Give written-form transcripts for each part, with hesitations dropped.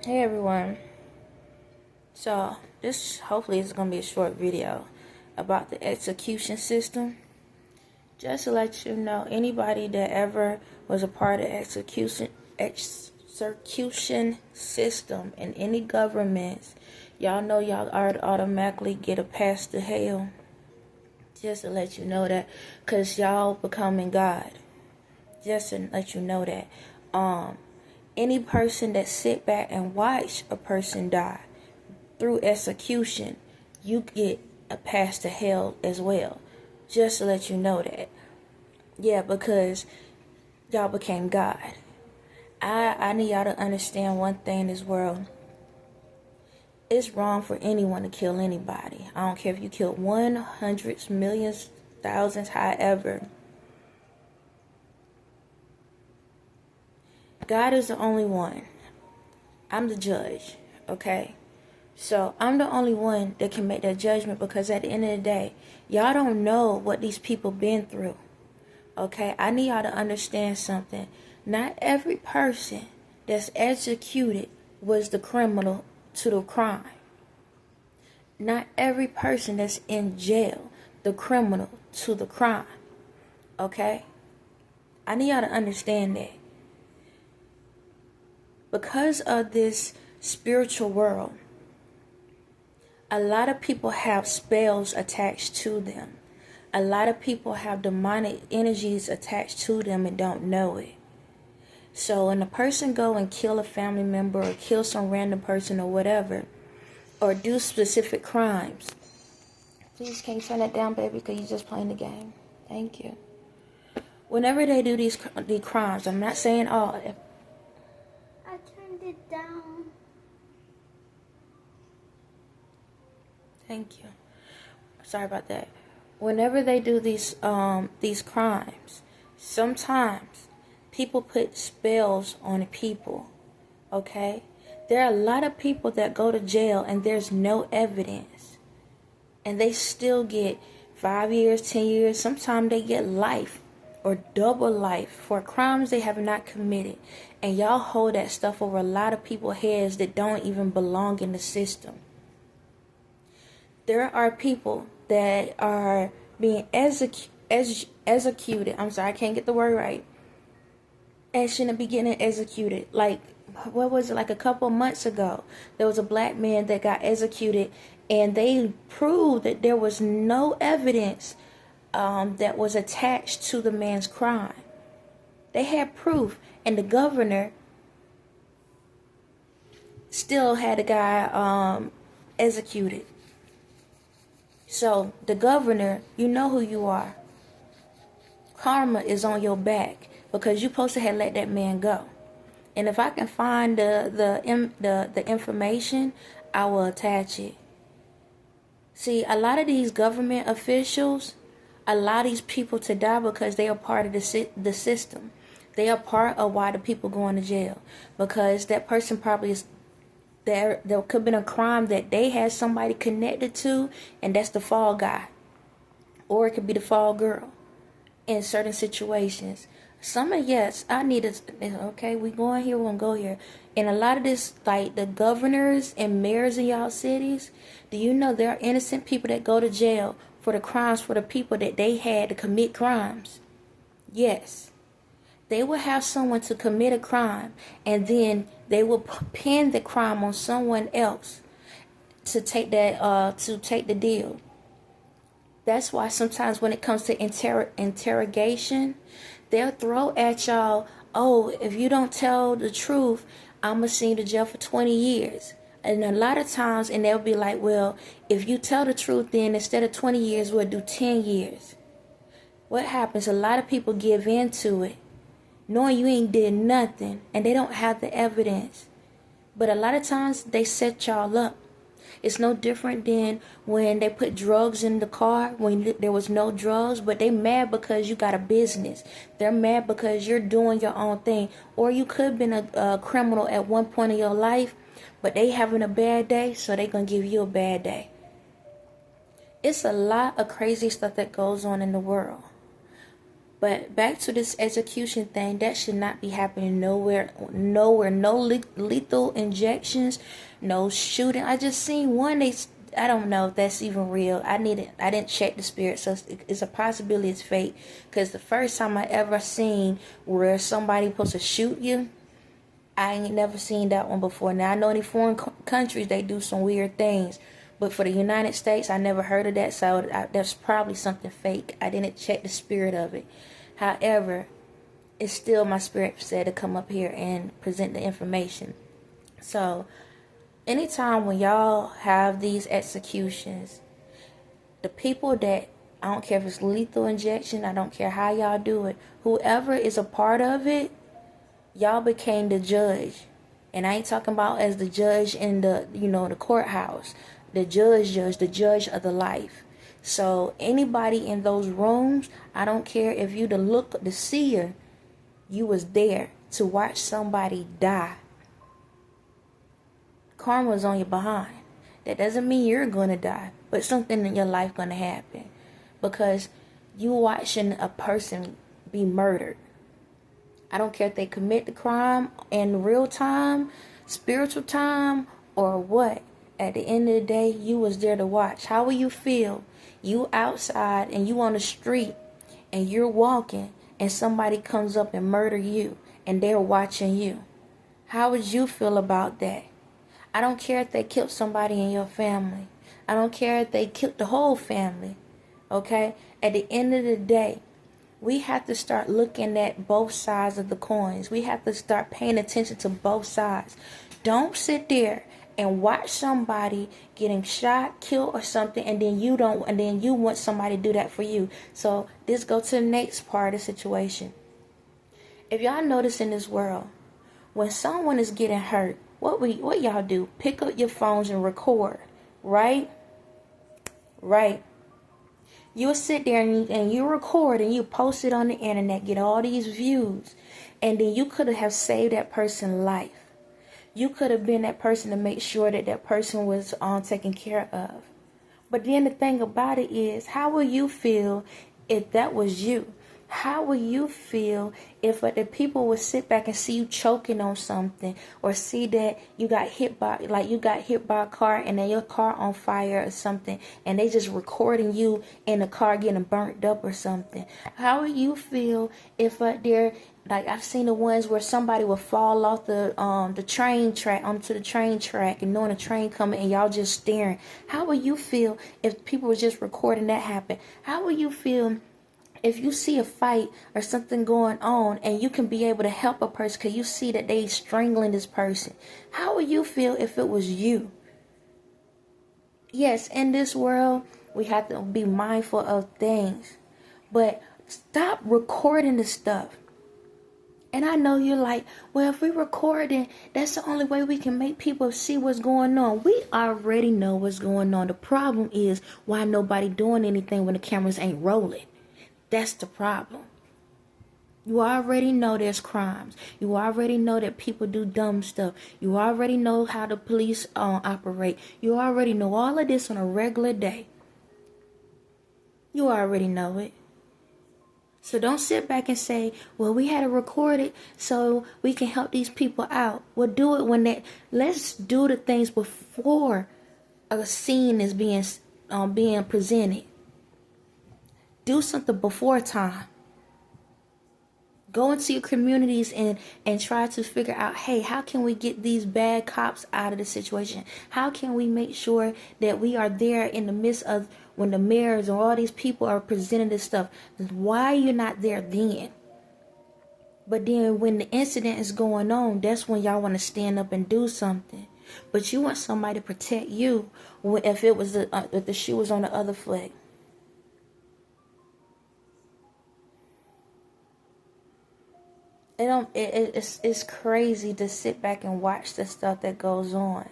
Hey everyone. So this hopefully is gonna be a short video about the execution system. Just to let you know, anybody that ever was a part of execution system in any governments, y'all know y'all automatically get a pass to hell. Just to let you know that, cause y'all becoming God. Just to let you know that. Any person that sit back and watch a person die through execution, you get a pass to hell as well. Just to let you know that. Yeah, because y'all became God. I need y'all to understand one thing in this world. It's wrong for anyone to kill anybody. I don't care if you killed one, hundreds, millions, thousands, however. God is the only one. I'm the judge, okay? So I'm the only one that can make that judgment, because at the end of the day, y'all don't know what these people been through. Okay, I need y'all to understand something. Not every person that's executed was the criminal to the crime. Not every person that's in jail, the criminal to the crime. Okay? I need y'all to understand that. Because of this spiritual world, a lot of people have spells attached to them. A lot of people have demonic energies attached to them and don't know it. So when a person go and kill a family member or kill some random person or whatever, or do specific crimes, please can you turn that down, baby, because you're just playing the game. Thank you. Whenever they do these crimes, I'm not saying all. I turned it down. Thank you. Sorry about that. Whenever they do these crimes, sometimes people put spells on people. Okay? There are a lot of people that go to jail and there's no evidence, and they still get 5 years, 10 years. Sometimes they get life or double life for crimes they have not committed. And y'all hold that stuff over a lot of people's heads that don't even belong in the system. There are people that are being executed. I'm sorry, I can't get the word right. And shouldn't be getting executed. Like, what was it, like a couple months ago? There was a black man that got executed, and they proved that there was no evidence that was attached to the man's crime. They had proof, and the governor still had the guy executed. So the governor, you know who you are. Karma is on your back, because you're supposed to have let that man go. And if I can find the information, I will attach it. See, a lot of these government officials allow these people to die because they are part of the system. They are part of why the people going to jail, because that person probably is there could have been a crime that they had somebody connected to, and that's the fall guy, or it could be the fall girl in certain situations. Yes, I need it. Okay, we going here, we're gonna go here. And a lot of this, like the governors and mayors in y'all cities, do you know there are innocent people that go to jail for the crimes for the people that they had to commit crimes? Yes. They will have someone to commit a crime, and then they will pin the crime on someone else to take the deal. That's why sometimes when it comes to interrogation, they'll throw at y'all, oh, if you don't tell the truth, I'm going to send you to jail for 20 years. And a lot of times, and they'll be like, well, if you tell the truth, then instead of 20 years, we'll do 10 years. What happens? A lot of people give in to it, knowing you ain't did nothing, and they don't have the evidence. But a lot of times, they set y'all up. It's no different than when they put drugs in the car when there was no drugs, but they mad because you got a business. They're mad because you're doing your own thing. Or you could have been a criminal at one point in your life, but they having a bad day, so they going to give you a bad day. It's a lot of crazy stuff that goes on in the world. But back to this execution thing, that should not be happening nowhere. No lethal injections, no shooting. I just seen one. I don't know if that's even real. I didn't check the spirit, so it's a possibility it's fake. Because the first time I ever seen where somebody supposed to shoot you, I ain't never seen that one before. Now I know in foreign countries they do some weird things. But for the United States, I never heard of that, so that's probably something fake. I didn't check the spirit of it. However, it's still my spirit said to come up here and present the information. So, anytime when y'all have these executions, the people that, I don't care if it's lethal injection, I don't care how y'all do it, whoever is a part of it, y'all became the judge. And I ain't talking about as the judge in the, the courthouse. The judge of the life. So anybody in those rooms, I don't care if you the seer, you was there to watch somebody die. Karma's on your behind. That doesn't mean you're gonna die, but something in your life gonna happen. Because you watching a person be murdered. I don't care if they commit the crime in real time, spiritual time, or what. At the end of the day, you was there to watch. How will you feel? You outside and you on the street and you're walking and somebody comes up and murder you and they're watching you. How would you feel about that? I don't care if they killed somebody in your family. I don't care if they killed the whole family. Okay? At the end of the day, we have to start looking at both sides of the coins. We have to start paying attention to both sides. Don't sit there and watch somebody getting shot, killed, or something, and then you want somebody to do that for you. So this go to the next part of the situation. If y'all notice in this world, when someone is getting hurt, what y'all do? Pick up your phones and record, right? Right. You'll sit there and you record and you post it on the internet, get all these views, and then you could have saved that person's life. You could have been that person to make sure that person was taken care of. But then the thing about it is, how will you feel if that was you? How will you feel if the people would sit back and see you choking on something, or see that you got hit by a car and then your car on fire or something, and they just recording you in the car getting burnt up or something? How will you feel if they're like, I've seen the ones where somebody will fall off the train track onto the train track and knowing a train coming and y'all just staring? How will you feel if people were just recording that happen? How will you feel if you see a fight or something going on and you can be able to help a person because you see that they strangling this person? How would you feel if it was you? Yes, in this world, we have to be mindful of things. But stop recording the stuff. And I know you're like, well, if we recording, that's the only way we can make people see what's going on. We already know what's going on. The problem is why nobody doing anything when the cameras ain't rolling. That's the problem. You already know there's crimes. You already know that people do dumb stuff. You already know how the police operate. You already know all of this on a regular day. You already know it. So don't sit back and say, well, we had to record it so we can help these people out. Well, do it let's do the things before a scene is being presented. Do something before time. Go into your communities and try to figure out, hey, how can we get these bad cops out of the situation? How can we make sure that we are there in the midst of when the mayors and all these people are presenting this stuff? Why you're not there then? But then when the incident is going on, that's when y'all want to stand up and do something. But you want somebody to protect you if it was if the shoe was on the other foot. It's crazy to sit back and watch the stuff that goes on.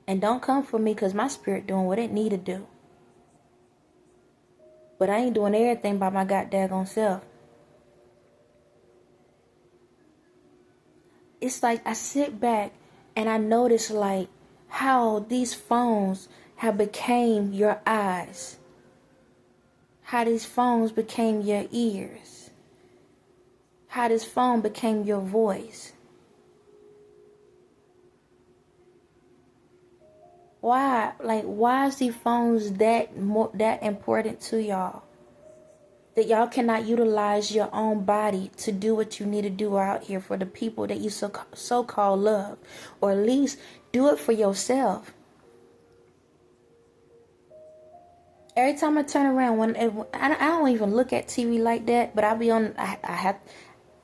And don't come for me because my spirit doing what it need to do. But I ain't doing everything by my goddamn self. It's like I sit back and I notice like how these phones have became your eyes. How these phones became your ears. how this phone became your voice. Why is these phones that important to y'all? That y'all cannot utilize your own body to do what you need to do out here for the people that you so-called love. Or at least do it for yourself. Every time I turn around, I don't even look at TV like that, but I'll be on,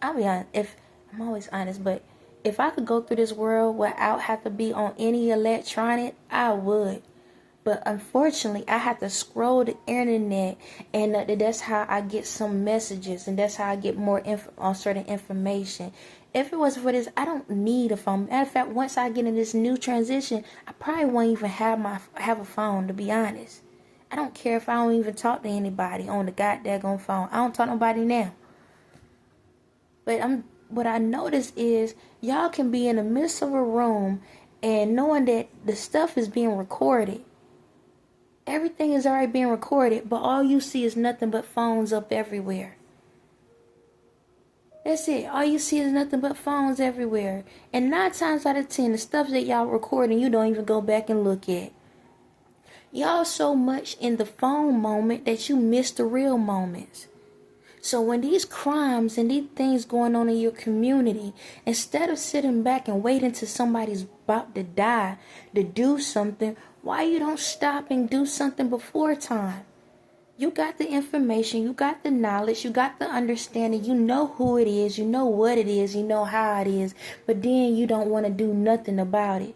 I'll be on, if, I'm always honest, but if I could go through this world without have to be on any electronic, I would. But unfortunately, I have to scroll the internet, and that's how I get some messages, and that's how I get more on certain information. If it wasn't for this, I don't need a phone. Matter of fact, once I get in this new transition, I probably won't even have a phone, to be honest. I don't care if I don't even talk to anybody on the goddamn phone. I don't talk to nobody now. But what I notice is y'all can be in the midst of a room and knowing that the stuff is being recorded. Everything is already being recorded, but all you see is nothing but phones up everywhere. That's it. All you see is nothing but phones everywhere. And 9 times out of 10, the stuff that y'all recording, you don't even go back and look at. Y'all so much in the phone moment that you miss the real moments. So when these crimes and these things going on in your community, instead of sitting back and waiting till somebody's about to die to do something, why you don't stop and do something before time? You got the information, you got the knowledge, you got the understanding, you know who it is, you know what it is, you know how it is, but then you don't want to do nothing about it.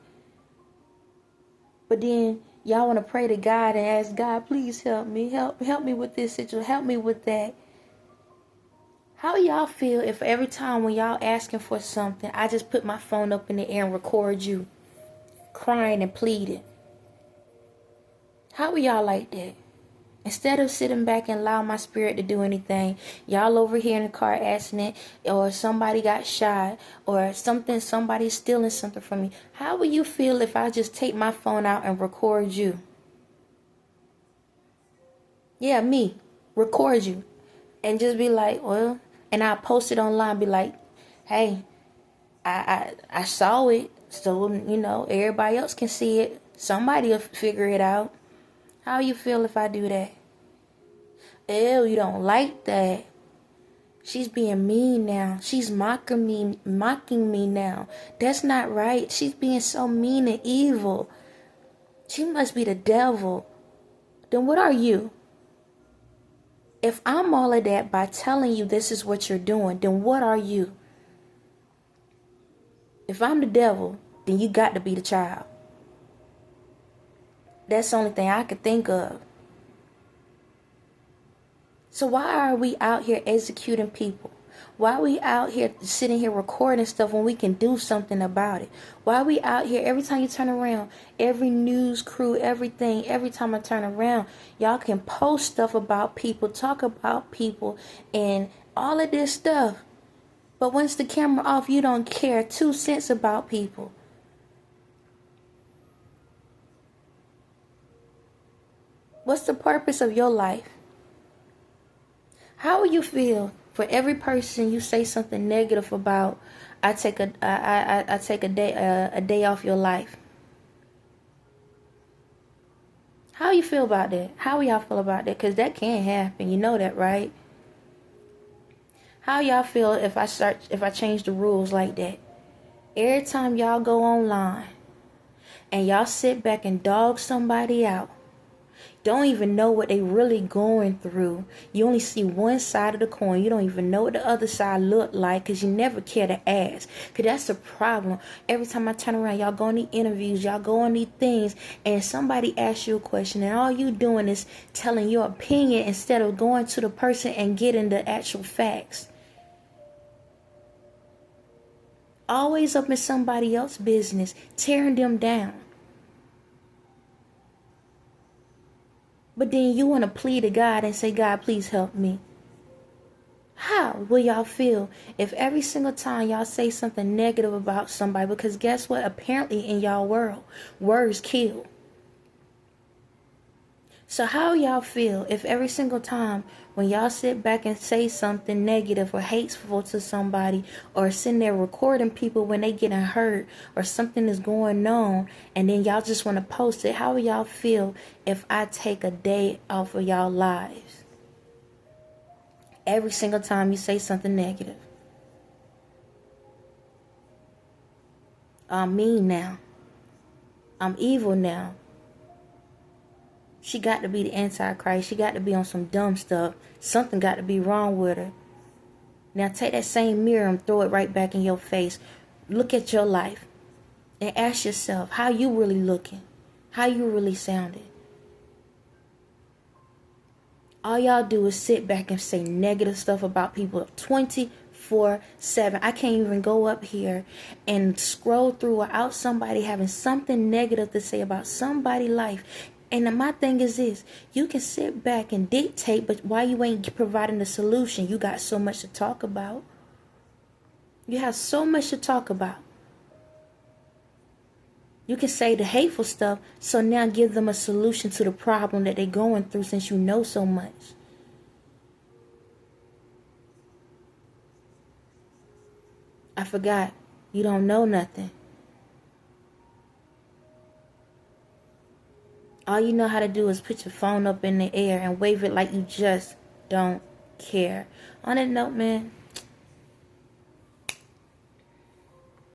But then y'all want to pray to God and ask God, please help me, help me with this situation, help me with that. How y'all feel if every time when y'all asking for something, I just put my phone up in the air and record you crying and pleading? How y'all like that? Instead of sitting back and allow my spirit to do anything, y'all over here in a car accident, or somebody got shot, or somebody's stealing something from me. How would you feel if I just take my phone out and record you? Yeah, me. Record you. And just be like, well, and I'll post it online, be like, hey, I saw it, so, everybody else can see it. Somebody will figure it out. How you feel if I do that? Ew, you don't like that. She's being mean now. She's mocking me now. That's not right. She's being so mean and evil. She must be the devil. Then what are you? If I'm all of that by telling you this is what you're doing, then what are you? If I'm the devil, then you got to be the child. That's the only thing I could think of. So why are we out here executing people? Why are we out here sitting here recording stuff when we can do something about it? Why are we out here every time you turn around, every news crew, everything, every time I turn around, y'all can post stuff about people, talk about people, and all of this stuff. But once the camera off, you don't care 2 cents about people. What's the purpose of your life? How will you feel for every person you say something negative about? I take a day off your life. How you feel about that? How y'all feel about that? Because that can happen. You know that, right? How y'all feel if I change the rules like that? Every time y'all go online and y'all sit back and dog somebody out, don't even know what they really going through. You only see one side of the coin. You don't even know what the other side look like because you never care to ask. Because that's the problem. Every time I turn around, y'all go on these interviews, y'all go on these things, and somebody asks you a question, and all you doing is telling your opinion instead of going to the person and getting the actual facts. Always up in somebody else's business, tearing them down. But then you want to plead to God and say, God, please help me. How will y'all feel if every single time y'all say something negative about somebody? Because guess what? Apparently in y'all world, words kill. So how y'all feel if every single time when y'all sit back and say something negative or hateful to somebody, or sitting there recording people when they getting hurt or something is going on, and then y'all just want to post it, how will y'all feel if I take a day off of y'all lives? Every single time you say something negative. I'm mean now. I'm evil now. She got to be the Antichrist. She got to be on some dumb stuff. Something got to be wrong with her. Now take that same mirror and throw it right back in your face. Look at your life and ask yourself how you really looking. How you really sounding. All y'all do is sit back and say negative stuff about people 24/7. I can't even go up here and scroll through without somebody having something negative to say about somebody's life. And my thing is this, you can sit back and dictate, but why you ain't providing the solution? You got so much to talk about. You have so much to talk about. You can say the hateful stuff, so now give them a solution to the problem that they're going through, since you know so much. I forgot. You don't know nothing. All you know how to do is put your phone up in the air and wave it like you just don't care. On that note, man,